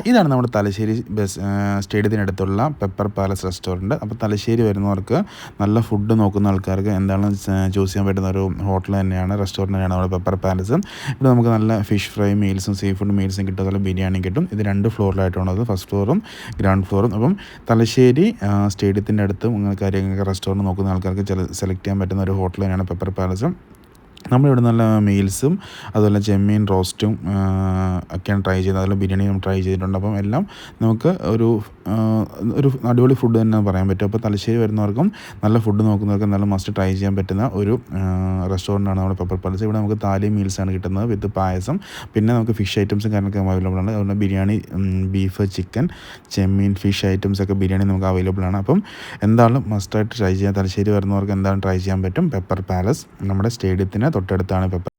ഇതാണ് നമ്മുടെ Thalassery സ്റ്റേഡിയത്തിനടുത്തുള്ള pepper palace restaurant. അപ്പോൾ തലശ്ശേരി വരുന്നവർക്ക് നല്ല ഫുഡ് നോക്കുന്ന ആൾക്കാർക്ക് എന്താണ് ചൂസ് ചെയ്യാൻ പറ്റുന്ന ഒരു ഹോട്ടൽ തന്നെയാണ്, റെസ്റ്റോറൻറ്റ് തന്നെയാണ് നമ്മുടെ പെപ്പർ പാലസ്. ഇവിടെ നമുക്ക് നല്ല ഫിഷ് ഫ്രൈ മീൽസും സീ ഫുഡ് മീൽസും കിട്ടും, അതുപോലെ ബിരിയാണി കിട്ടും. ഇത് 2 ഫ്ലോറിലായിട്ടുള്ളത്, ഫസ്റ്റ് ഫ്ലോറും ഗ്രൗണ്ട് ഫ്ലോറും. അപ്പം തലശ്ശേരി സ്റ്റേഡിയത്തിൻ്റെ അടുത്തും അങ്ങനെ കാര്യങ്ങൾക്ക് റെസ്റ്റോറൻറ്റ് നോക്കുന്ന ആൾക്കാർക്ക് സെലക്ട് ചെയ്യാൻ പറ്റുന്ന ഒരു ഹോട്ടൽ തന്നെയാണ് പെപ്പർ പാലസ്. നമ്മളിവിടെ നല്ല മീൽസും അതുപോലെ ചെമ്മീൻ റോസ്റ്റും ഒക്കെയാണ് ട്രൈ ചെയ്യുന്നത്, അതുപോലെ ബിരിയാണിയും ട്രൈ ചെയ്തിട്ടുണ്ട്. അപ്പം എല്ലാം നമുക്ക് ഒരു അടിപൊളി ഫുഡ് തന്നെ പറയാൻ പറ്റും. അപ്പോൾ തലശ്ശേരി വരുന്നവർക്കും നല്ല ഫുഡ് നോക്കുന്നവർക്കും നല്ല മസ്റ്റ് ട്രൈ ചെയ്യാൻ പറ്റുന്ന ഒരു റെസ്റ്റോറൻറ്റാണ് നമ്മുടെ പെപ്പർ പാലസ്. ഇവിടെ നമുക്ക് താലി മീൽസാണ് കിട്ടുന്നത് വിത്ത് പായസം, പിന്നെ നമുക്ക് ഫിഷ് ഐറ്റംസും കാര്യങ്ങളൊക്കെ അവൈലബിൾ ആണ്. അതുപോലെ ബിരിയാണി, ബീഫ്, ചിക്കൻ, ചെമ്മീൻ, ഫിഷ് ഐറ്റംസൊക്കെ ബിരിയാണി നമുക്ക് അവൈലബിൾ ആണ്. അപ്പം എന്തായാലും മസ്റ്റായിട്ട് ട്രൈ ചെയ്യാൻ, തലശ്ശേരി വരുന്നവർക്ക് എന്തായാലും ട്രൈ ചെയ്യാൻ പറ്റും. പെപ്പർ പാലസ് നമ്മുടെ സ്റ്റേഡിയത്തിന് തൊട്ടടുത്താണ് പെപ്പർ